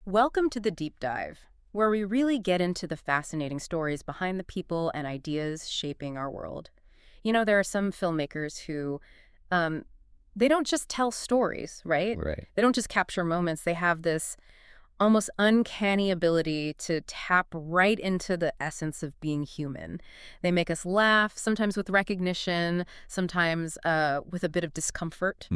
Welcome to the Deep Dive, where we really get into the fascinating stories behind the people and ideas shaping our world. There are some filmmakers who, um, they don't just tell stories, right? Right. They don't just capture moments. They have this almost uncanny ability to tap right into the essence of being human. They make us laugh, sometimes with recognition, sometimes with a bit of discomfort.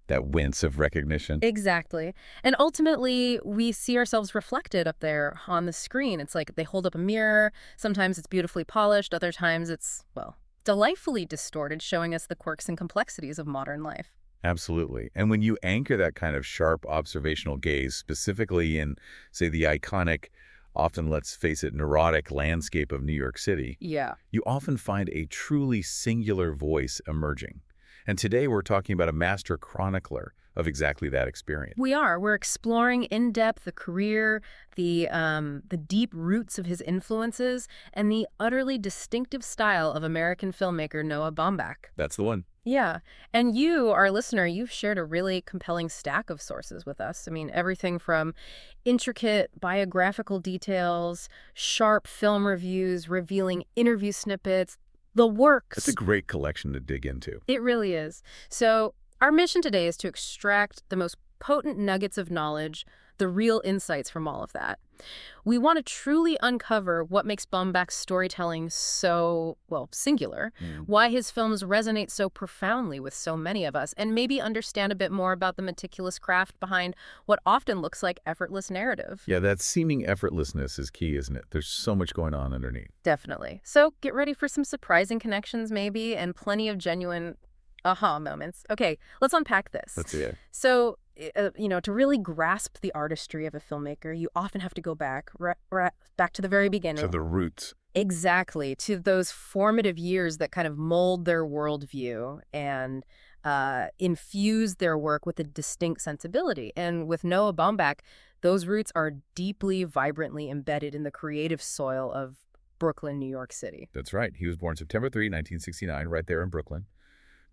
That wince of recognition. Exactly. And ultimately, we see ourselves reflected up there on the screen. It's like they hold up a mirror. Sometimes it's beautifully polished. Other times it's, well, delightfully distorted, showing us the quirks and complexities of modern life. Absolutely. And when you anchor that kind of sharp observational gaze, specifically in, say, the iconic, often, let's face it, neurotic landscape of New York City, Yeah. you often find a truly singular voice emerging. And today we're talking about a master chronicler of exactly that experience. We are. We're exploring in depth the career, the deep roots of his influences, and the utterly distinctive style of American filmmaker Noah Baumbach. That's the one. Yeah. And you, our listener, you've shared a really compelling stack of sources with us. I mean, everything from intricate biographical details, sharp film reviews, revealing interview snippets, the works. That's a great collection to dig into. It really is. So our mission today is to extract the most potent nuggets of knowledge, the real insights from all of that. We want to truly uncover what makes Baumbach's storytelling so, well, singular, why his films resonate so profoundly with so many of us, and maybe understand a bit more about the meticulous craft behind what often looks like effortless narrative. Yeah, that seeming effortlessness is key, isn't it? There's so much going on underneath. Definitely. So get ready for some surprising connections maybe, and plenty of genuine aha moments. Okay, let's unpack this. Let's see it. So, to really grasp the artistry of a filmmaker, you often have to go back to the very beginning. To the roots. Exactly, to those formative years that kind of mold their worldview and infuse their work with a distinct sensibility. And with Noah Baumbach, those roots are deeply, vibrantly embedded in the creative soil of Brooklyn, New York City. That's right. He was born September 3, 1969, right there in Brooklyn.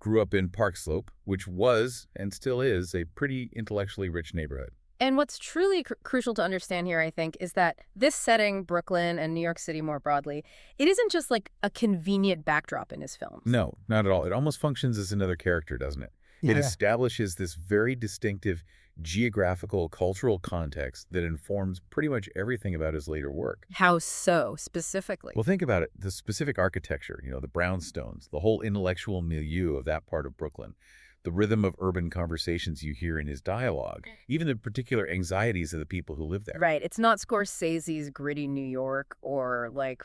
Grew up in Park Slope, which was, and still is, a pretty intellectually rich neighborhood. And what's truly crucial to understand here, I think, is that this setting, Brooklyn and New York City more broadly, it isn't just like a convenient backdrop in his films. No, not at all. It almost functions as another character, doesn't it? Yeah. It establishes this very distinctive geographical, cultural context that informs pretty much everything about his later work. How so, specifically? Well, think about it. The specific architecture, the brownstones, the whole intellectual milieu of that part of Brooklyn, the rhythm of urban conversations you hear in his dialogue, even the particular anxieties of the people who live there. Right. It's not Scorsese's gritty New York or like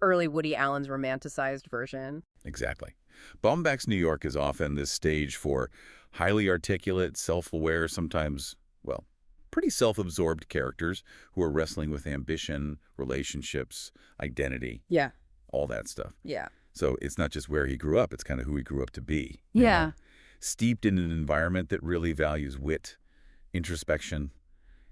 early Woody Allen's romanticized version. Exactly. Baumbach's New York is often this stage for highly articulate, self-aware, sometimes, well, pretty self-absorbed characters who are wrestling with ambition, relationships, identity, Yeah. all that stuff. Yeah. So it's not just where he grew up, it's kind of who he grew up to be. you Yeah. know? Steeped in an environment that really values wit, introspection,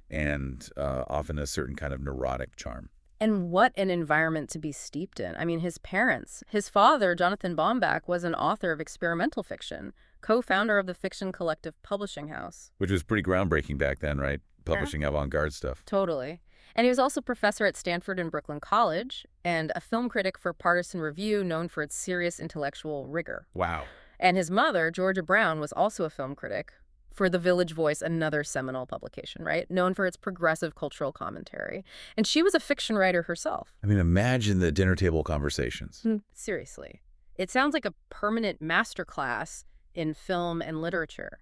and often a certain kind of neurotic charm. And what an environment to be steeped in. I mean, his parents, his father, Jonathan Baumbach, was an author of experimental fiction, co-founder of the fiction collective Publishing House. Which was pretty groundbreaking back then, right? Publishing avant-garde stuff. Totally. And he was also professor at Stanford and Brooklyn College and a film critic for Partisan Review, known for its serious intellectual rigor. Wow. And his mother, Georgia Brown, was also a film critic for The Village Voice, another seminal publication, right? Known for its progressive cultural commentary. And she was a fiction writer herself. I mean, imagine the dinner table conversations. Seriously. It sounds like a permanent masterclass in film and literature.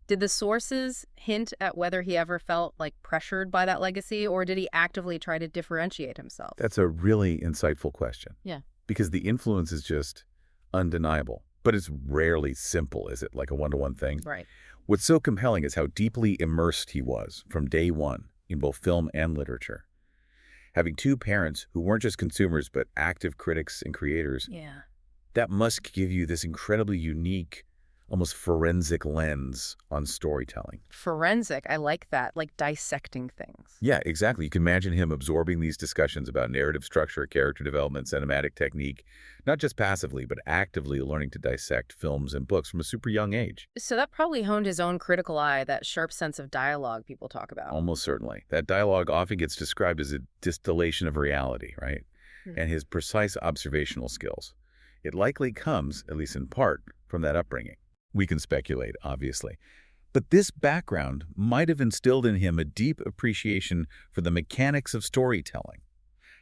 Did the sources hint at whether he ever felt like pressured by that legacy, or did he actively try to differentiate himself? That's a really insightful question. Yeah. Because the influence is just undeniable. But it's rarely simple, is it? Like a one-to-one thing? Right. What's so compelling is how deeply immersed he was from day one in both film and literature. Having two parents who weren't just consumers, but active critics and creators, Yeah. that must give you this incredibly unique, almost forensic lens on storytelling. Forensic, I like that, like dissecting things. Yeah, exactly. You can imagine him absorbing these discussions about narrative structure, character development, cinematic technique, not just passively, but actively learning to dissect films and books from a super young age. So that probably honed his own critical eye, that sharp sense of dialogue people talk about. Almost certainly. That dialogue often gets described as a distillation of reality, right? And his precise observational skills. It likely comes, at least in part, from that upbringing. We can speculate, obviously. But this background might have instilled in him a deep appreciation for the mechanics of storytelling,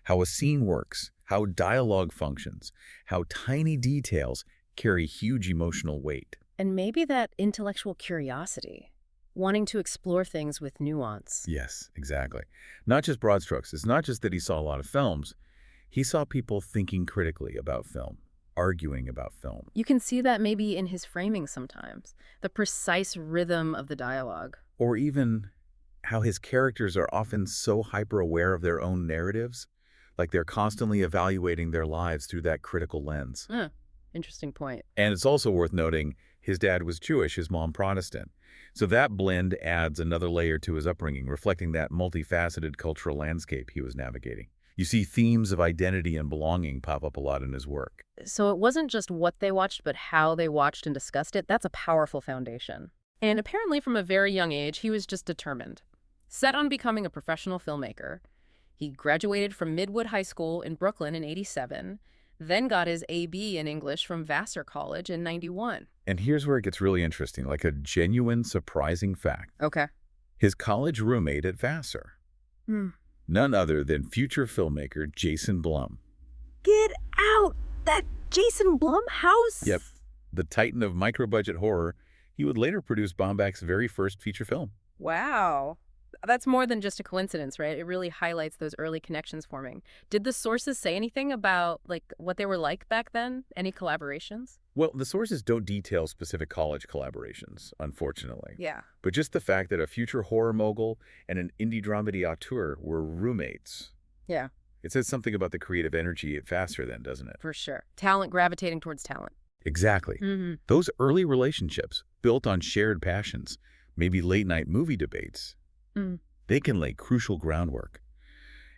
how a scene works, how dialogue functions, how tiny details carry huge emotional weight. And maybe that intellectual curiosity, wanting to explore things with nuance. Yes, exactly. Not just broad strokes. It's not just that he saw a lot of films. He saw people thinking critically about film, arguing about film. You can see that maybe in his framing sometimes, the precise rhythm of the dialogue. Or even how his characters are often so hyper-aware of their own narratives, like they're constantly evaluating their lives through that critical lens. Interesting point. And it's also worth noting his dad was Jewish, his mom Protestant. So that blend adds another layer to his upbringing, reflecting that multifaceted cultural landscape he was navigating. You see themes of identity and belonging pop up a lot in his work. So it wasn't just what they watched, but how they watched and discussed it. That's a powerful foundation. And apparently from a very young age, he was just determined. Set on becoming a professional filmmaker. He graduated from Midwood High School in Brooklyn in '87, then got his A.B. in English from Vassar College in '91. And here's where it gets really interesting, like a genuine, surprising fact. Okay. His college roommate at Vassar. None other than future filmmaker Jason Blum. Get out! That Jason Blumhouse? Yep. The titan of micro-budget horror, he would later produce Baumbach's very first feature film. Wow. That's more than just a coincidence, right? It really highlights those early connections forming. Did the sources say anything about, like, what they were like back then? Any collaborations? Well, the sources don't detail specific college collaborations, unfortunately. Yeah. But just the fact that a future horror mogul and an indie dramedy auteur were roommates. Yeah. It says something about the creative energy at Vassar then, doesn't it? For sure. Talent gravitating towards talent. Exactly. Those early relationships, built on shared passions, maybe late-night movie debates, they can lay crucial groundwork.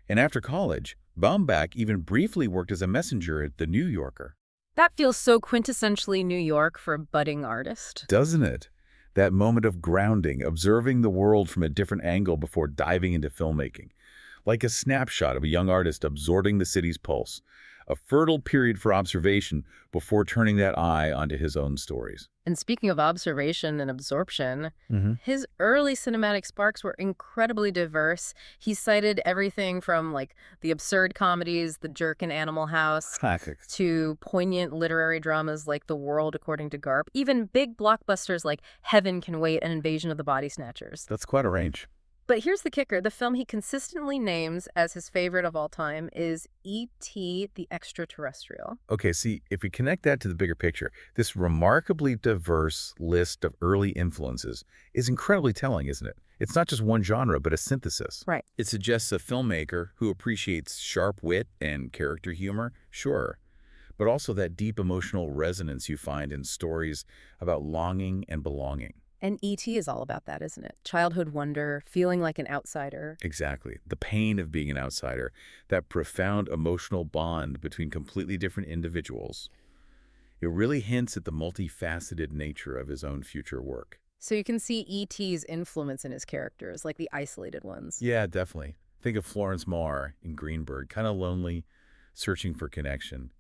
And after college, Baumbach even briefly worked as a messenger at The New Yorker. That feels so quintessentially New York for a budding artist. Doesn't it? That moment of grounding, observing the world from a different angle before diving into filmmaking. Like a snapshot of a young artist absorbing the city's pulse. A fertile period for observation before turning that eye onto his own stories. And speaking of observation and absorption, his early cinematic sparks were incredibly diverse. He cited everything from, like, the absurd comedies, The Jerk and Animal House, Classics. to poignant literary dramas like The World According to Garp, even big blockbusters like Heaven Can Wait and Invasion of the Body Snatchers. That's quite a range. But here's the kicker. The film he consistently names as his favorite of all time is E.T. the Extraterrestrial. Okay, see, if we connect that to the bigger picture, this remarkably diverse list of early influences is incredibly telling, isn't it? It's not just one genre, but a synthesis. Right. It suggests a filmmaker who appreciates sharp wit and character humor, sure, but also that deep emotional resonance you find in stories about longing and belonging. And E.T. is all about that, isn't it? Childhood wonder, feeling like an outsider. Exactly. The pain of being an outsider, that profound emotional bond between completely different individuals. It really hints at the multifaceted nature of his own future work. So you can see E.T.'s influence in his characters, like the isolated ones. Yeah, definitely. Think of Florence Marr in Greenberg, kind of lonely, searching for connection.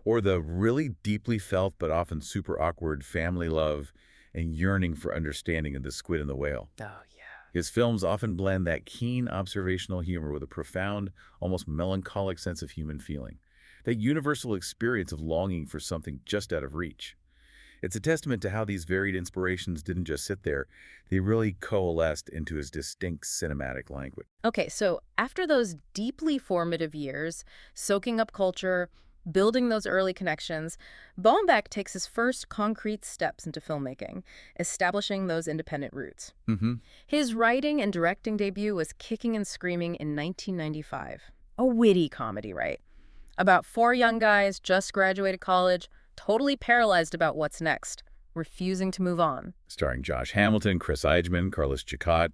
Or the really deeply felt but often super awkward family love and yearning for understanding in The Squid and the Whale. Oh, yeah. His films often blend that keen observational humor with a profound, almost melancholic sense of human feeling. That universal experience of longing for something just out of reach. It's a testament to how these varied inspirations didn't just sit there. They really coalesced into his distinct cinematic language. Okay, so after those deeply formative years, soaking up culture, building those early connections, Baumbach takes his first concrete steps into filmmaking, establishing those independent roots. His writing and directing debut was Kicking and Screaming in 1995. A witty comedy, right? About four young guys just graduated college, totally paralyzed about what's next. refusing to move on. Starring Josh Hamilton, Chris Eichman, Carlos Chakot.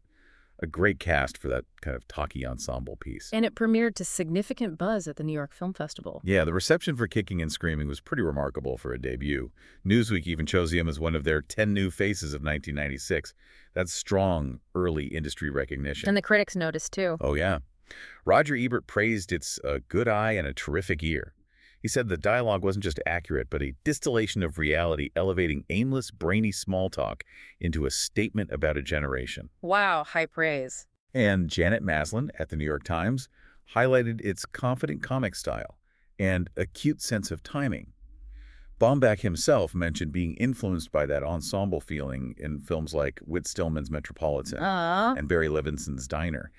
A great cast for that kind of talkie ensemble piece. And it premiered to significant buzz at the New York Film Festival. Yeah, the reception for Kicking and Screaming was pretty remarkable for a debut. Newsweek even chose him as one of their 10 new faces of 1996. That's strong early industry recognition. And the critics noticed, too. Oh, yeah. Roger Ebert praised its a good eye and a terrific ear. He said the dialogue wasn't just accurate, but a distillation of reality, elevating aimless, brainy small talk into a statement about a generation. Wow, high praise. And Janet Maslin at the New York Times highlighted its confident comic style and acute sense of timing. Baumbach himself mentioned being influenced by that ensemble feeling in films like Whit Stillman's Metropolitan and Barry Levinson's Diner.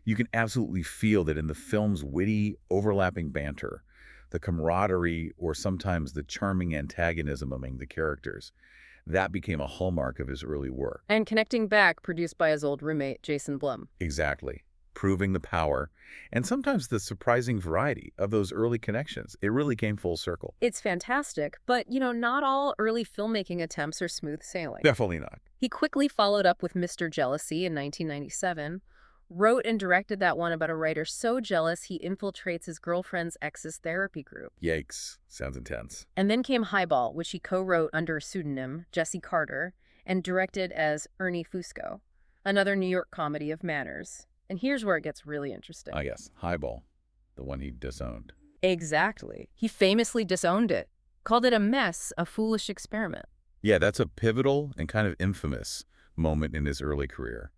You can absolutely feel that in the film's witty, overlapping banter, the camaraderie, or sometimes the charming antagonism among the characters. That became a hallmark of his early work. And Connecting Back, produced by his old roommate, Jason Blum. Exactly. Proving the power, and sometimes the surprising variety of those early connections. It really came full circle. It's fantastic, but, not all early filmmaking attempts are smooth sailing. Definitely not. He quickly followed up with Mr. Jealousy in 1997, wrote and directed that one about a writer so jealous he infiltrates his girlfriend's ex's therapy group. Yikes. Sounds intense. And then came Highball, which he co-wrote under a pseudonym, Jesse Carter, and directed as Ernie Fusco, another New York comedy of manners. And here's where it gets really interesting. Ah, yes. Highball. The one he disowned. Exactly. He famously disowned it, called it a mess, a foolish experiment. Yeah, that's a pivotal and kind of infamous moment in his early career.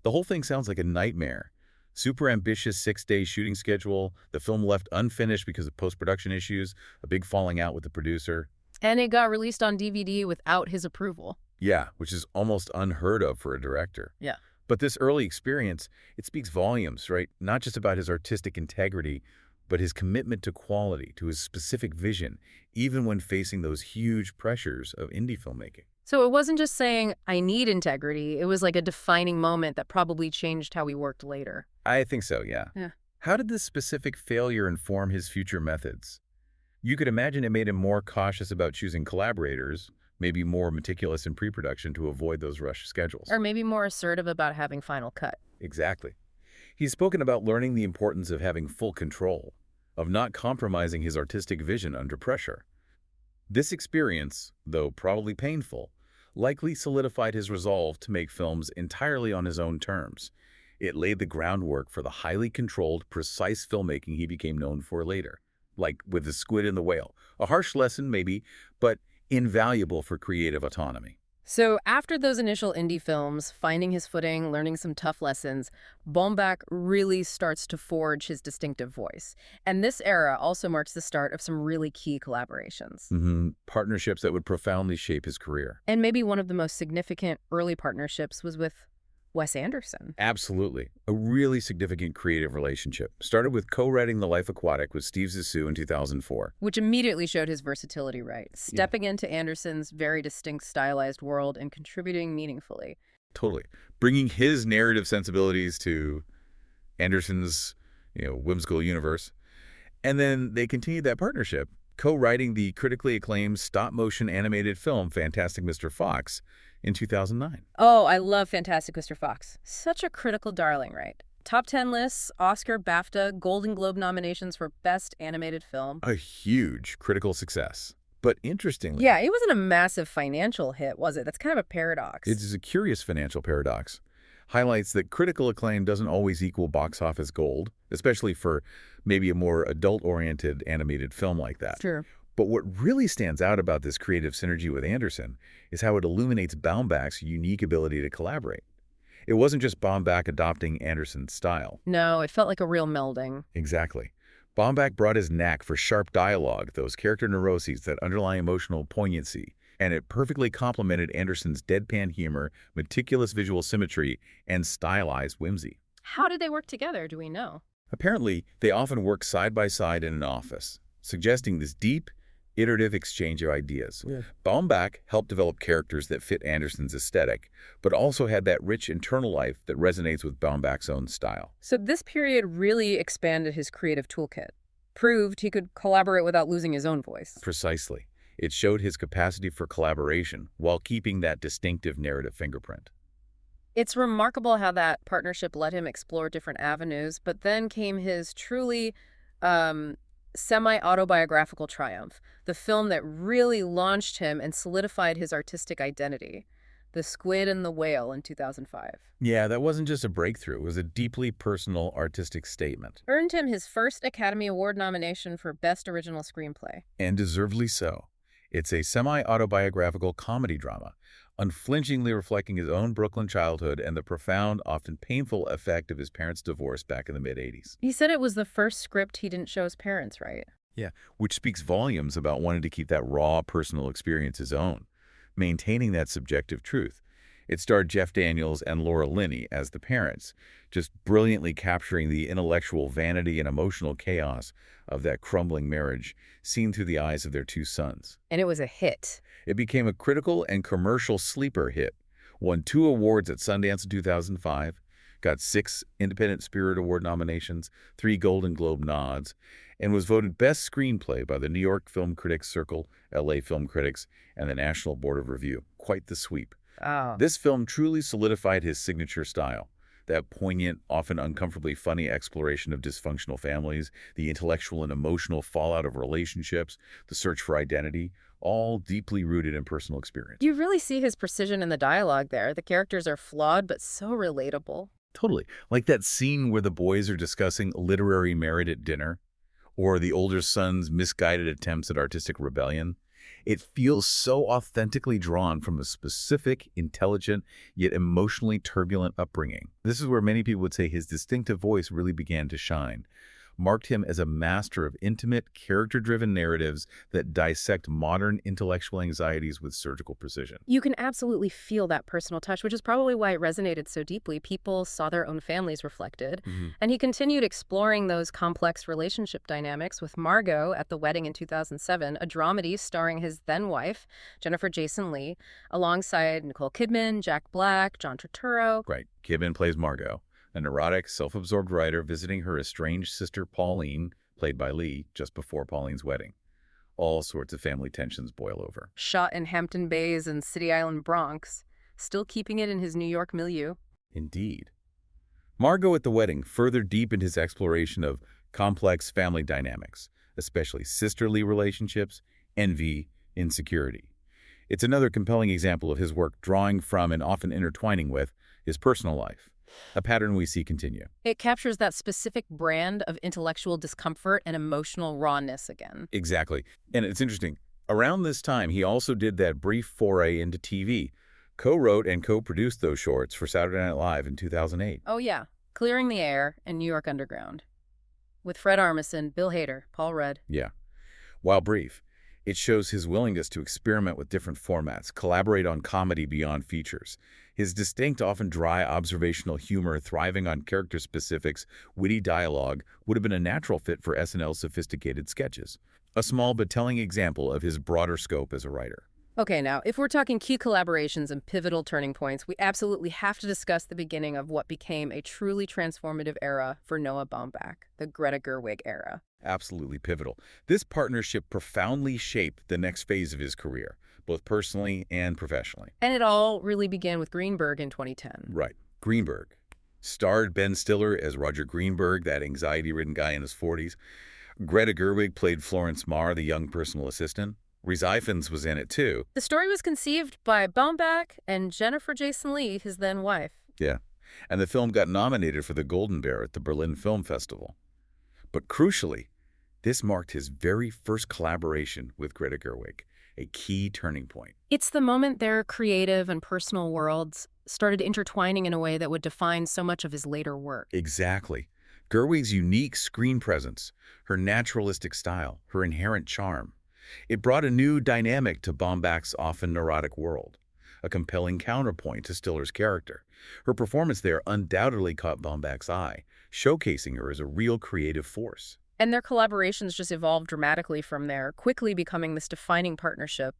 The whole thing sounds like a nightmare. Super ambitious 6-day shooting schedule, the film left unfinished because of post-production issues, a big falling out with the producer. And it got released on DVD without his approval. Yeah, which is almost unheard of for a director. Yeah. But this early experience, it speaks volumes, right? Not just about his artistic integrity, but his commitment to quality, to his specific vision, even when facing those huge pressures of indie filmmaking. So it wasn't just saying, I need integrity. It was like a defining moment that probably changed how he worked later. I think so, yeah. How did this specific failure inform his future methods? You could imagine it made him more cautious about choosing collaborators, maybe more meticulous in pre-production to avoid those rushed schedules. Or maybe more assertive about having final cut. Exactly. He's spoken about learning the importance of having full control, of not compromising his artistic vision under pressure. This experience, though probably painful, likely solidified his resolve to make films entirely on his own terms. It laid the groundwork for the highly controlled, precise filmmaking he became known for later, like with The Squid and the Whale. A harsh lesson, maybe, but invaluable for creative autonomy. So after those initial indie films, finding his footing, learning some tough lessons, Baumbach really starts to forge his distinctive voice. And this era also marks the start of some really key collaborations. Partnerships that would profoundly shape his career. And maybe one of the most significant early partnerships was with Wes Anderson. Absolutely. A really significant creative relationship. Started with co-writing The Life Aquatic with Steve Zissou in 2004. Which immediately showed his versatility, right? Stepping into Anderson's very distinct stylized world and contributing meaningfully. Totally. Bringing his narrative sensibilities to Anderson's, whimsical universe. And then they continued that partnership, co-writing the critically acclaimed stop-motion animated film Fantastic Mr. Fox in 2009. Oh, I love Fantastic Mr. Fox. Such a critical darling, right? Top 10 lists, Oscar, BAFTA, Golden Globe nominations for Best Animated Film. A huge critical success. But interestingly... Yeah, it wasn't a massive financial hit, was it? That's kind of a paradox. It is a curious financial paradox. Highlights that critical acclaim doesn't always equal box office gold, especially for maybe a more adult-oriented animated film like that. Sure. But what really stands out about this creative synergy with Anderson is how it illuminates Baumbach's unique ability to collaborate. It wasn't just Baumbach adopting Anderson's style. No, it felt like a real melding. Exactly. Baumbach brought his knack for sharp dialogue, those character neuroses that underlie emotional poignancy, and it perfectly complemented Anderson's deadpan humor, meticulous visual symmetry, and stylized whimsy. How did they work together, do we know? Apparently, they often worked side by side in an office, suggesting this deep, iterative exchange of ideas. Baumbach helped develop characters that fit Anderson's aesthetic, but also had that rich internal life that resonates with Baumbach's own style. So this period really expanded his creative toolkit. Proved he could collaborate without losing his own voice. Precisely. It showed his capacity for collaboration while keeping that distinctive narrative fingerprint. It's remarkable how that partnership let him explore different avenues, but then came his truly um, semi-autobiographical triumph, the film that really launched him and solidified his artistic identity, The Squid and the Whale in 2005. Yeah, that wasn't just a breakthrough. It was a deeply personal artistic statement. Earned him his first Academy Award nomination for Best Original Screenplay. And deservedly so. It's a semi-autobiographical comedy drama, unflinchingly reflecting his own Brooklyn childhood and the profound, often painful effect of his parents' divorce back in the mid-'80s. He said it was the first script he didn't show his parents, right? Yeah, which speaks volumes about wanting to keep that raw personal experience his own, maintaining that subjective truth. It starred Jeff Daniels and Laura Linney as the parents, just brilliantly capturing the intellectual vanity and emotional chaos of that crumbling marriage, seen through the eyes of their two sons. And it was a hit. It became a critical and commercial sleeper hit, won 2 awards at Sundance in 2005, got 6 Independent Spirit Award nominations, 3 Golden Globe nods, and was voted Best Screenplay by the New York Film Critics Circle, LA Film Critics, and the National Board of Review. Quite the sweep. Oh. This film truly solidified his signature style, that poignant, often uncomfortably funny exploration of dysfunctional families, the intellectual and emotional fallout of relationships, the search for identity, all deeply rooted in personal experience. You really see his precision in the dialogue there. The characters are flawed, but so relatable. Totally. Like that scene where the boys are discussing literary merit at dinner, or the older son's misguided attempts at artistic rebellion. It feels so authentically drawn from a specific, intelligent, yet emotionally turbulent upbringing. This is where many people would say his distinctive voice really began to shine, marked him as a master of intimate, character-driven narratives that dissect modern intellectual anxieties with surgical precision. You can absolutely feel that personal touch, which is probably why it resonated so deeply. People saw their own families reflected. And he continued exploring those complex relationship dynamics with Margot at the Wedding in 2007, a dramedy starring his then-wife, Jennifer Jason Leigh, alongside Nicole Kidman, Jack Black, John Turturro. Right. Kidman plays Margot, a neurotic, self-absorbed writer visiting her estranged sister Pauline, played by Lee, just before Pauline's wedding. All sorts of family tensions boil over. Shot in Hampton Bays and City Island, Bronx, still keeping it in his New York milieu. Indeed. Margot at the Wedding further deepened his exploration of complex family dynamics, especially sisterly relationships, envy, insecurity. It's another compelling example of his work drawing from and often intertwining with his personal life, a pattern we see continue. It captures that specific brand of intellectual discomfort and emotional rawness again. Exactly. And it's interesting. Around this time, he also did that brief foray into TV, co-wrote and co-produced those shorts for Saturday Night Live in 2008. Oh, yeah. Clearing the Air and New York Underground. With Fred Armisen, Bill Hader, Paul Rudd. Yeah. While brief, it shows his willingness to experiment with different formats, collaborate on comedy beyond features. His distinct, often dry observational humor thriving on character specifics, witty dialogue would have been a natural fit for SNL's sophisticated sketches. A small but telling example of his broader scope as a writer. Okay, now, if we're talking key collaborations and pivotal turning points, we absolutely have to discuss the beginning of what became a truly transformative era for Noah Baumbach, the Greta Gerwig era. Absolutely pivotal. This partnership profoundly shaped the next phase of his career, both personally and professionally. And it all really began with Greenberg in 2010. Right. Greenberg. Starred Ben Stiller as Roger Greenberg, that anxiety-ridden guy in his 40s. Greta Gerwig played Florence Marr, the young personal assistant. Rhys Ifans was in it, too. The story was conceived by Baumbach and Jennifer Jason Leigh, his then-wife. Yeah. And the film got nominated for the Golden Bear at the Berlin Film Festival. But crucially, this marked his very first collaboration with Greta Gerwig, a key turning point. It's the moment their creative and personal worlds started intertwining in a way that would define so much of his later work. Exactly. Gerwig's unique screen presence, her naturalistic style, her inherent charm. It brought a new dynamic to Baumbach's often neurotic world, a compelling counterpoint to Stiller's character. Her performance there undoubtedly caught Baumbach's eye, showcasing her as a real creative force. And their collaborations just evolved dramatically from there, quickly becoming this defining partnership.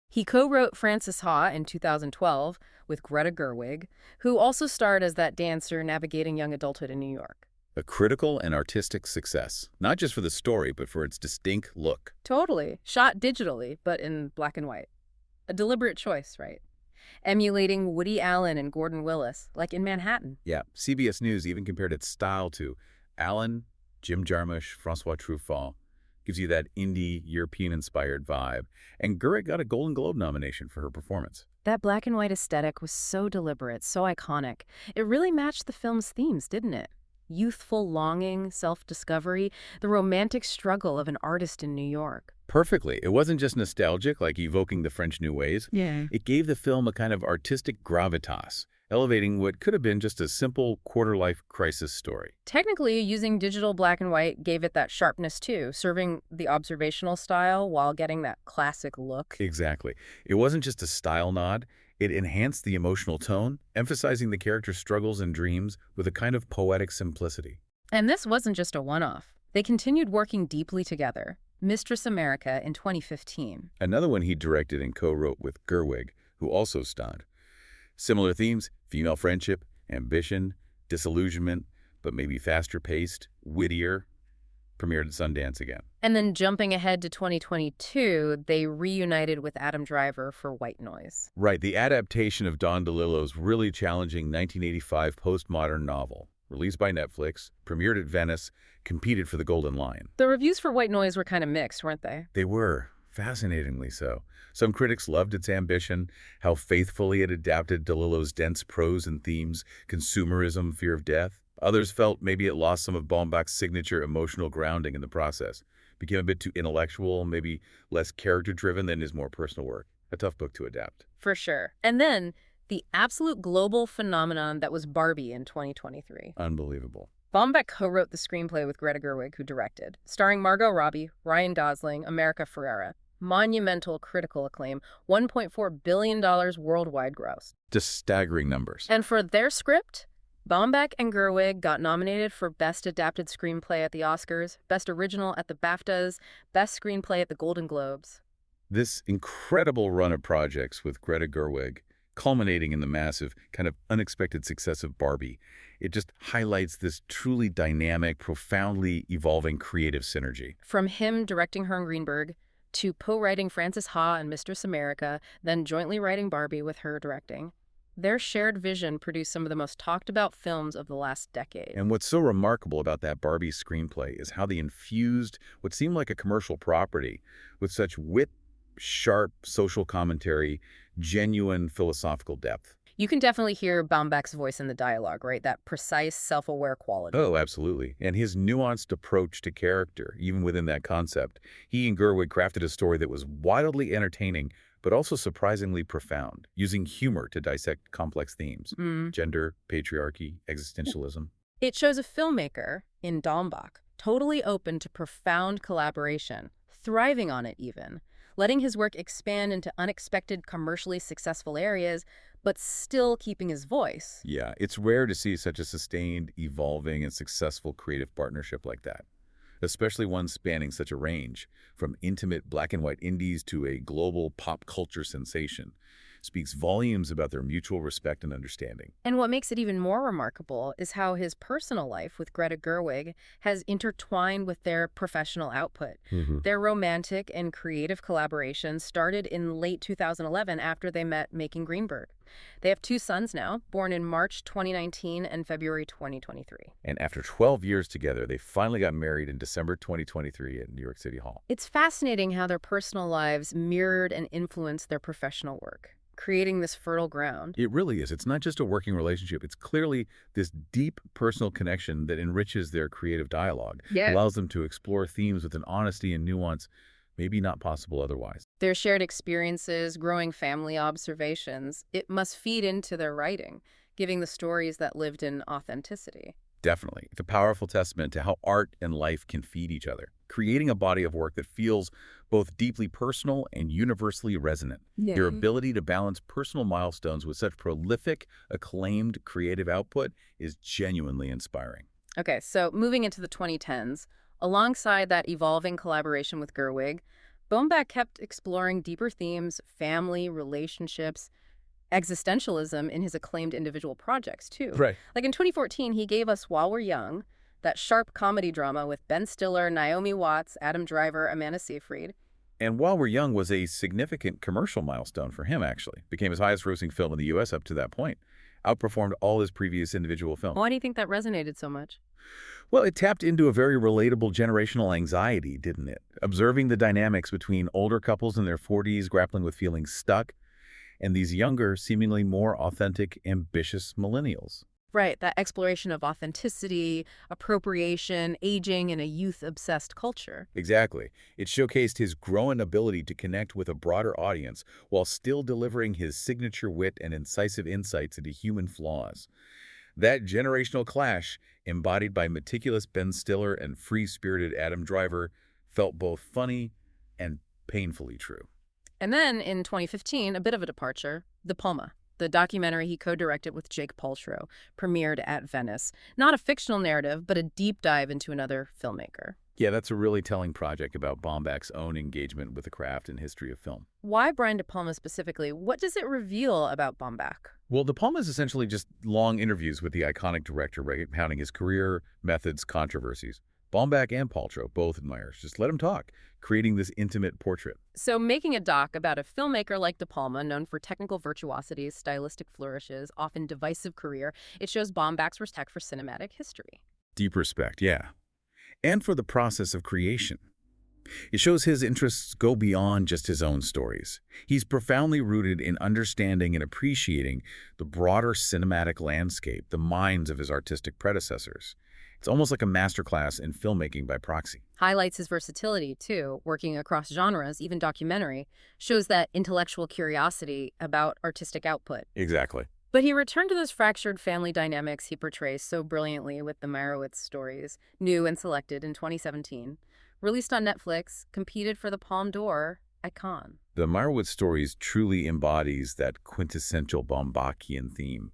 He co-wrote Frances Ha in 2012 with Greta Gerwig, who also starred as that dancer navigating young adulthood in New York. A critical and artistic success, not just for the story, but for its distinct look. Totally. Shot digitally, but in black and white. A deliberate choice, right? Emulating Woody Allen and Gordon Willis, like in Manhattan. Yeah, CBS News even compared its style to Allen, Jim Jarmusch, Francois Truffaut. Gives you that indie, European-inspired vibe. And Gerwig got a Golden Globe nomination for her performance. That black and white aesthetic was so deliberate, so iconic. It really matched the film's themes, didn't it? Youthful longing, self-discovery, the romantic struggle of an artist in New York. Perfectly. It wasn't just nostalgic, like evoking the French New Ways. Yeah. It gave the film a kind of artistic gravitas, elevating what could have been just a simple quarter-life crisis story. Technically, using digital black and white gave it that sharpness too, serving the observational style while getting that classic look. Exactly. It wasn't just a style nod. It enhanced the emotional tone, emphasizing the character's struggles and dreams with a kind of poetic simplicity. And this wasn't just a one-off. They continued working deeply together. Mistress America in 2015. Another one he directed and co-wrote with Gerwig, who also stunned. Similar themes: female friendship, ambition, disillusionment, but maybe faster-paced, wittier. Premiered at Sundance again. And then jumping ahead to 2022, they reunited with Adam Driver for White Noise. Right, the adaptation of Don DeLillo's really challenging 1985 postmodern novel. Released by Netflix, premiered at Venice, competed for the Golden Lion. The reviews for White Noise were kind of mixed, weren't they? They were, fascinatingly so. Some critics loved its ambition, how faithfully it adapted DeLillo's dense prose and themes, consumerism, fear of death. Others felt maybe it lost some of Baumbach's signature emotional grounding in the process, became a bit too intellectual, maybe less character-driven than his more personal work. A tough book to adapt. For sure. And then the absolute global phenomenon that was Barbie in 2023. Unbelievable. Baumbach co-wrote the screenplay with Greta Gerwig, who directed, starring Margot Robbie, Ryan Gosling, America Ferrera. Monumental critical acclaim, $1.4 billion worldwide gross. Just staggering numbers. And for their script, Baumbach and Gerwig got nominated for Best Adapted Screenplay at the Oscars, Best Original at the BAFTAs, Best Screenplay at the Golden Globes. This incredible run of projects with Greta Gerwig, culminating in the massive, kind of unexpected success of Barbie, it just highlights this truly dynamic, profoundly evolving creative synergy. From him directing her and Greenberg, to co-writing Frances Ha and Mistress America, then jointly writing Barbie with her directing, their shared vision produced some of the most talked-about films of the last decade. And what's so remarkable about that Barbie screenplay is how they infused what seemed like a commercial property with such wit, sharp social commentary, genuine philosophical depth. You can definitely hear Baumbach's voice in the dialogue, right? That precise, self-aware quality. Oh, absolutely. And his nuanced approach to character, even within that concept. He and Gerwig crafted a story that was wildly entertaining, but also surprisingly profound, using humor to dissect complex themes. Gender, patriarchy, existentialism. It shows a filmmaker, in Baumbach, totally open to profound collaboration, thriving on it even, letting his work expand into unexpected commercially successful areas, but still keeping his voice. Yeah, it's rare to see such a sustained, evolving, and successful creative partnership like that, especially one spanning such a range, from intimate black and white indies to a global pop culture sensation. Speaks volumes about their mutual respect and understanding. And what makes it even more remarkable is how his personal life with Greta Gerwig has intertwined with their professional output. Their romantic and creative collaboration started in late 2011 after they met making Greenberg. They have 2 sons now, born in March 2019 and February 2023. And after 12 years together, they finally got married in December 2023 at New York City Hall. It's fascinating how their personal lives mirrored and influenced their professional work, creating this fertile ground. It really is. It's not just a working relationship. It's clearly this deep personal connection that enriches their creative dialogue, allows them to explore themes with an honesty and nuance maybe not possible otherwise. Their shared experiences, growing family observations, it must feed into their writing, giving the stories that lived in authenticity. Definitely. It's a powerful testament to how art and life can feed each other, creating a body of work that feels both deeply personal and universally resonant. Their ability to balance personal milestones with such prolific, acclaimed creative output is genuinely inspiring. Okay, so moving into the 2010s, alongside that evolving collaboration with Gerwig, Baumbach kept exploring deeper themes, family, relationships, existentialism in his acclaimed individual projects, too. Right. Like in 2014, he gave us While We're Young, that sharp comedy drama with Ben Stiller, Naomi Watts, Adam Driver, Amanda Seyfried. And While We're Young was a significant commercial milestone for him, actually. Became his highest-grossing film in the U.S. up to that point. Outperformed all his previous individual films. Why do you think that resonated so much? Well, it tapped into a very relatable generational anxiety, didn't it? Observing the dynamics between older couples in their 40s grappling with feeling stuck and these younger, seemingly more authentic, ambitious millennials. Right, that exploration of authenticity, appropriation, aging in a youth-obsessed culture. Exactly. It showcased his growing ability to connect with a broader audience while still delivering his signature wit and incisive insights into human flaws. That generational clash, embodied by meticulous Ben Stiller and free-spirited Adam Driver, felt both funny and painfully true. And then, in 2015, a bit of a departure, De Palma. The documentary he co-directed with Jake Paltrow premiered at Venice. Not a fictional narrative, but a deep dive into another filmmaker. Yeah, that's a really telling project about Baumbach's own engagement with the craft and history of film. Why Brian De Palma specifically? What does it reveal about Baumbach? Well, De Palma is essentially just long interviews with the iconic director, recounting his career, methods, controversies. Baumbach and Paltrow both admire. Just let him talk, creating this intimate portrait. So making a doc about a filmmaker like De Palma, known for technical virtuosities, stylistic flourishes, often divisive career, it shows Baumbach's respect for cinematic history. Deep respect, yeah. And for the process of creation. It shows his interests go beyond just his own stories. He's profoundly rooted in understanding and appreciating the broader cinematic landscape, the minds of his artistic predecessors. It's almost like a masterclass in filmmaking by proxy. Highlights his versatility, too, working across genres, even documentary, shows that intellectual curiosity about artistic output. Exactly. But he returned to those fractured family dynamics he portrays so brilliantly with the Meyerowitz Stories, new and selected in 2017. Released on Netflix, competed for the Palme d'Or at Cannes. The Meyerowitz Stories truly embodies that quintessential Baumbachian theme.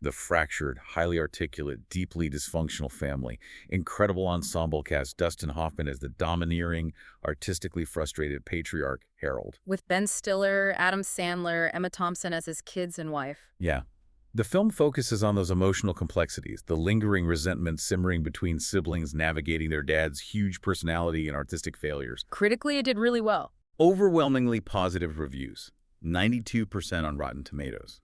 The fractured, highly articulate, deeply dysfunctional family. Incredible ensemble cast, Dustin Hoffman as the domineering, artistically frustrated patriarch, Harold. With Ben Stiller, Adam Sandler, Emma Thompson as his kids and wife. Yeah. The film focuses on those emotional complexities, the lingering resentment simmering between siblings navigating their dad's huge personality and artistic failures. Critically, it did really well. Overwhelmingly positive reviews, 92% on Rotten Tomatoes.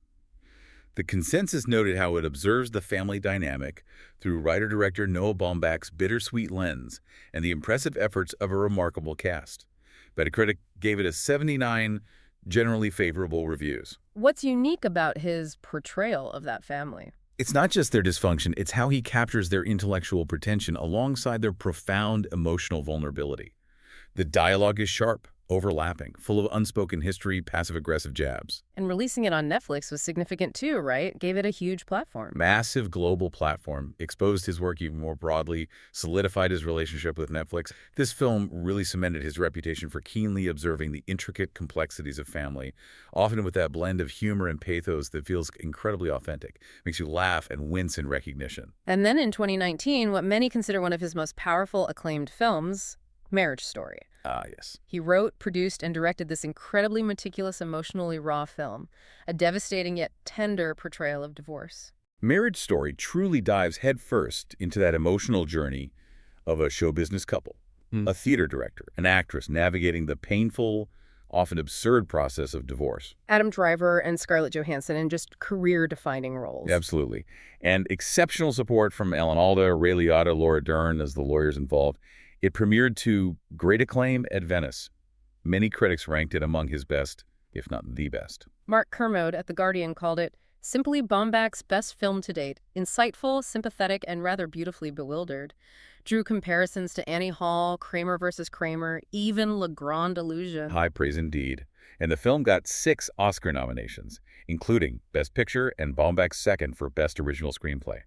The consensus noted how it observes the family dynamic through writer-director Noah Baumbach's bittersweet lens and the impressive efforts of a remarkable cast. Metacritic gave it a 79, generally favorable reviews. What's unique about his portrayal of that family? It's not just their dysfunction, it's how he captures their intellectual pretension alongside their profound emotional vulnerability. The dialogue is sharp, overlapping, full of unspoken history, passive-aggressive jabs. And releasing it on Netflix was significant too, right? Gave it a huge platform. Massive global platform, exposed his work even more broadly, solidified his relationship with Netflix. This film really cemented his reputation for keenly observing the intricate complexities of family, often with that blend of humor and pathos that feels incredibly authentic, makes you laugh and wince in recognition. And then in 2019, what many consider one of his most powerful acclaimed films, Marriage Story. Ah, yes. He wrote, produced, and directed this incredibly meticulous, emotionally raw film, a devastating yet tender portrayal of divorce. Marriage Story truly dives headfirst into that emotional journey of a show business couple, a theater director, an actress navigating the painful, often absurd process of divorce. Adam Driver and Scarlett Johansson in just career-defining roles. Absolutely. And exceptional support from Alan Alda, Ray Liotta, Laura Dern as the lawyers involved. It premiered to great acclaim at Venice. Many critics ranked it among his best, if not the best. Mark Kermode at The Guardian called it simply Baumbach's best film to date, insightful, sympathetic, and rather beautifully bewildered. Drew comparisons to Annie Hall, Kramer versus Kramer, even La Grande Illusion. High praise indeed. And the film got 6 Oscar nominations, including Best Picture and Baumbach's second for Best Original Screenplay.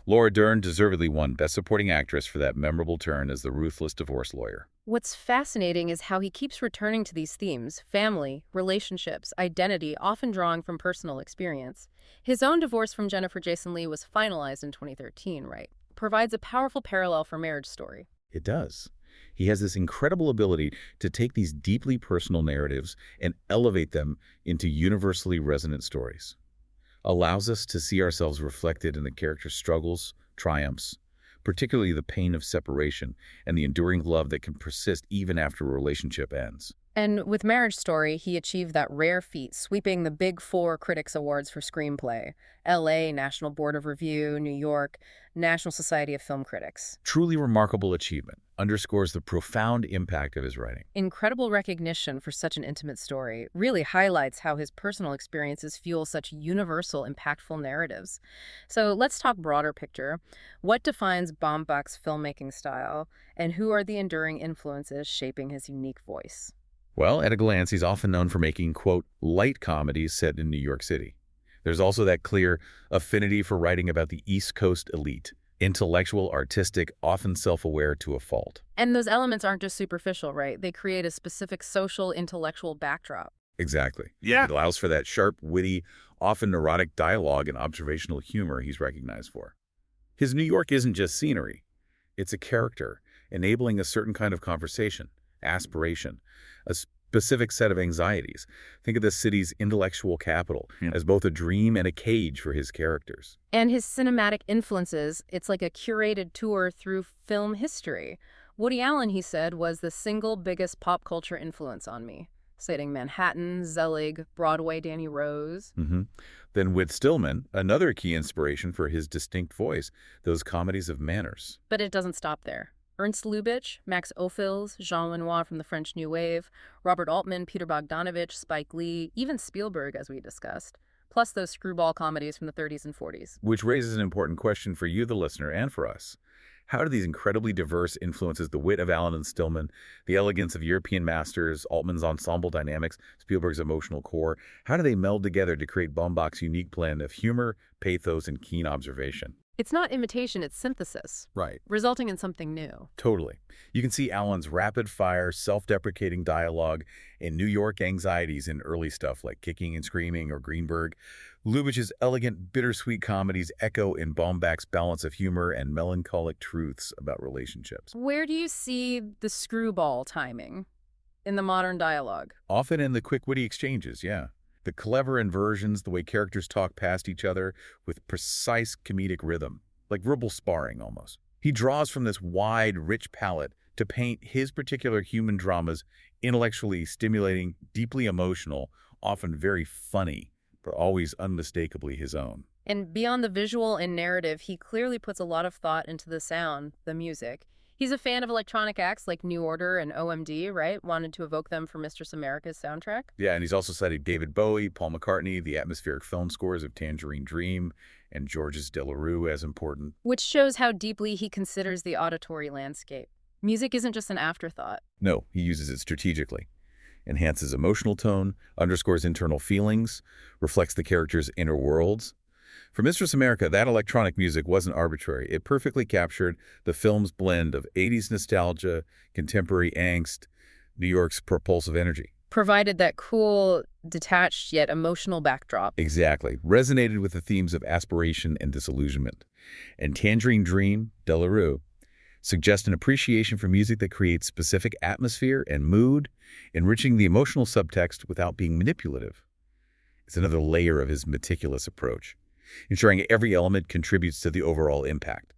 Laura Dern deservedly won Best Supporting Actress for that memorable turn as the ruthless divorce lawyer. What's fascinating is how he keeps returning to these themes: family, relationships, identity, often drawing from personal experience. His own divorce from Jennifer Jason Leigh was finalized in 2013, right? Provides a powerful parallel for Marriage Story. It does. He has this incredible ability to take these deeply personal narratives and elevate them into universally resonant stories. Allows us to see ourselves reflected in the character's struggles, triumphs, particularly the pain of separation and the enduring love that can persist even after a relationship ends. And with Marriage Story, he achieved that rare feat, sweeping the Big Four Critics Awards for Screenplay: LA, National Board of Review; New York, National Society of Film Critics. Truly remarkable achievement, underscores the profound impact of his writing. Incredible recognition for such an intimate story really highlights how his personal experiences fuel such universal, impactful narratives. So let's talk broader picture. What defines Baumbach's filmmaking style, and who are the enduring influences shaping his unique voice? Well, at a glance, he's often known for making, quote, light comedies set in New York City. There's also that clear affinity for writing about the East Coast elite, intellectual, artistic, often self-aware to a fault. And those elements aren't just superficial, right? They create a specific social, intellectual backdrop. Exactly. Yeah. It allows for that sharp, witty, often neurotic dialogue and observational humor he's recognized for. His New York isn't just scenery. It's a character, enabling a certain kind of conversation, aspiration, a specific set of anxieties. Think of the city's intellectual capital as both a dream and a cage for his characters. And his cinematic influences, it's like a curated tour through film history. Woody Allen, he said, was the single biggest pop culture influence on me, citing Manhattan, Zelig, Broadway, Danny Rose. Then with Stillman, another key inspiration for his distinct voice, those comedies of manners. But it doesn't stop there. Ernst Lubitsch, Max Ophüls, Jean Renoir from the French New Wave, Robert Altman, Peter Bogdanovich, Spike Lee, even Spielberg, as we discussed, plus those screwball comedies from the 30s and 40s. Which raises an important question for you, the listener, and for us. How do these incredibly diverse influences, the wit of Allen and Stillman, the elegance of European masters, Altman's ensemble dynamics, Spielberg's emotional core, how do they meld together to create Baumbach's unique blend of humor, pathos, and keen observation? It's not imitation, it's synthesis. Right. Resulting in something new. Totally. You can see Allen's rapid-fire, self-deprecating dialogue and New York anxieties in early stuff like Kicking and Screaming or Greenberg. Lubitsch's elegant, bittersweet comedies echo in Baumbach's balance of humor and melancholic truths about relationships. Where do you see the screwball timing in the modern dialogue? Often in the quick, witty exchanges, yeah. The clever inversions, the way characters talk past each other with precise comedic rhythm, like verbal sparring almost. He draws from this wide, rich palette to paint his particular human dramas intellectually stimulating, deeply emotional, often very funny, but always unmistakably his own. And beyond the visual and narrative, he clearly puts a lot of thought into the sound, the music. He's a fan of electronic acts like New Order and OMD, right? Wanted to evoke them for Mistress America's soundtrack. Yeah, and he's also cited David Bowie, Paul McCartney, the atmospheric film scores of Tangerine Dream, and Georges Delerue as important. Which shows how deeply he considers the auditory landscape. Music isn't just an afterthought. No, he uses it strategically. Enhances emotional tone, underscores internal feelings, reflects the character's inner worlds. For Mistress America, that electronic music wasn't arbitrary. It perfectly captured the film's blend of 80s nostalgia, contemporary angst, New York's propulsive energy. Provided that cool, detached yet emotional backdrop. Exactly. Resonated with the themes of aspiration and disillusionment. And Tangerine Dream, Delerue, suggest an appreciation for music that creates specific atmosphere and mood, enriching the emotional subtext without being manipulative. It's another layer of his meticulous approach, ensuring every element contributes to the overall impact,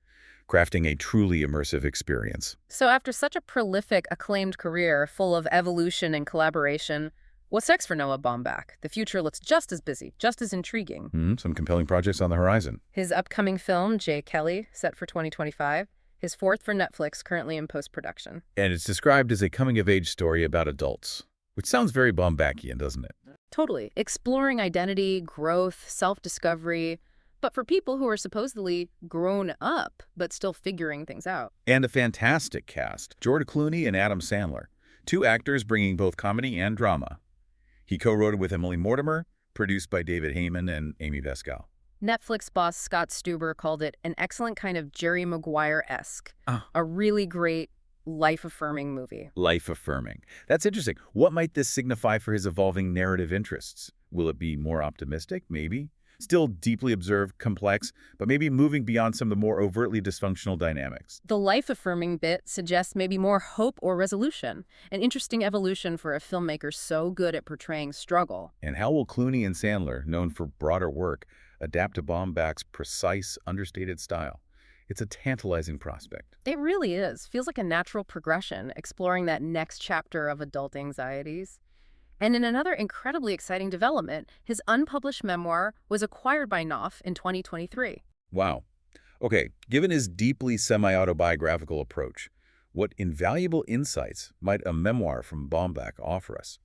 crafting a truly immersive experience. So after such a prolific, acclaimed career full of evolution and collaboration, what's next for Noah Baumbach? The future looks just as busy, just as intriguing. Some compelling projects on the horizon. His upcoming film, J. Kelly, set for 2025. His fourth for Netflix, currently in post-production. And it's described as a coming-of-age story about adults, which sounds very Baumbachian, doesn't it? Totally. Exploring identity, growth, self-discovery, but for people who are supposedly grown up, but still figuring things out. And a fantastic cast. George Clooney and Adam Sandler, two actors bringing both comedy and drama. He co-wrote it with Emily Mortimer, produced by David Heyman and Amy Pascal. Netflix boss Scott Stuber called it an excellent kind of Jerry Maguire-esque, a really great life-affirming movie. Life-affirming. That's interesting. What might this signify for his evolving narrative interests? Will it be more optimistic? Maybe. Still deeply observed, complex, but maybe moving beyond some of the more overtly dysfunctional dynamics. The life-affirming bit suggests maybe more hope or resolution, an interesting evolution for a filmmaker so good at portraying struggle. And how will Clooney and Sandler, known for broader work, adapt to Baumbach's precise, understated style? It's a tantalizing prospect. It really is. Feels like a natural progression, exploring that next chapter of adult anxieties. And in another incredibly exciting development, his unpublished memoir was acquired by Knopf in 2023. Wow. Okay, given his deeply semi-autobiographical approach, what invaluable insights might a memoir from Baumbach offer us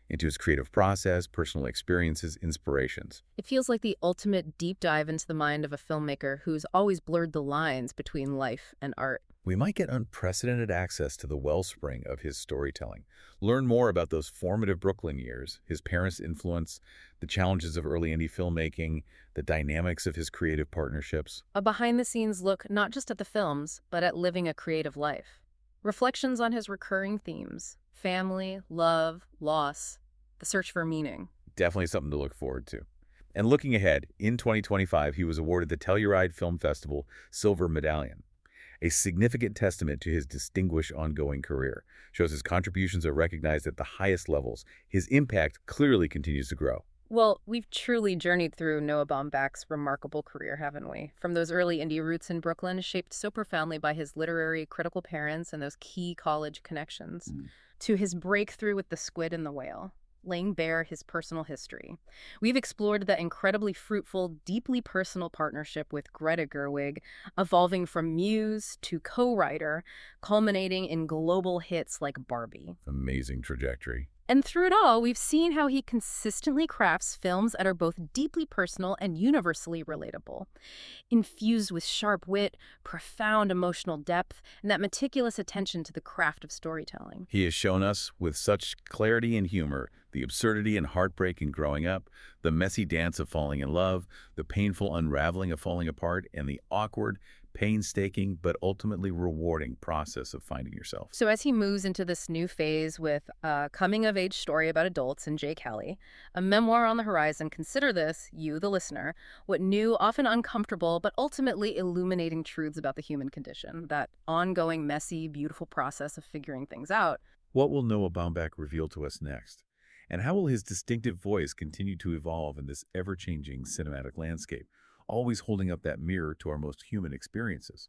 into his creative process, personal experiences, inspirations? It feels like the ultimate deep dive into the mind of a filmmaker who's always blurred the lines between life and art. We might get unprecedented access to the wellspring of his storytelling, learn more about those formative Brooklyn years, his parents' influence, the challenges of early indie filmmaking, the dynamics of his creative partnerships. A behind-the-scenes look not just at the films, but at living a creative life. Reflections on his recurring themes: family, love, loss, the search for meaning. Definitely something to look forward to. And looking ahead, in 2025, he was awarded the Telluride Film Festival Silver Medallion, a significant testament to his distinguished ongoing career. Shows his contributions are recognized at the highest levels. His impact clearly continues to grow. Well, we've truly journeyed through Noah Baumbach's remarkable career, haven't we? From those early indie roots in Brooklyn, shaped so profoundly by his literary critical parents and those key college connections, to his breakthrough with the squid and the whale, laying bare his personal history. We've explored that incredibly fruitful, deeply personal partnership with Greta Gerwig, evolving from muse to co-writer, culminating in global hits like Barbie. Amazing trajectory. And through it all, we've seen how he consistently crafts films that are both deeply personal and universally relatable, infused with sharp wit, profound emotional depth, and that meticulous attention to the craft of storytelling. He has shown us with such clarity and humor the absurdity and heartbreak in growing up, the messy dance of falling in love, the painful unraveling of falling apart, and the awkward, painstaking, but ultimately rewarding process of finding yourself. So as he moves into this new phase with a coming-of-age story about adults in Jay Kelly, a memoir on the horizon, consider this, you, the listener, what new, often uncomfortable, but ultimately illuminating truths about the human condition, that ongoing, messy, beautiful process of figuring things out. What will Noah Baumbach reveal to us next? And how will his distinctive voice continue to evolve in this ever-changing cinematic landscape, always holding up that mirror to our most human experiences?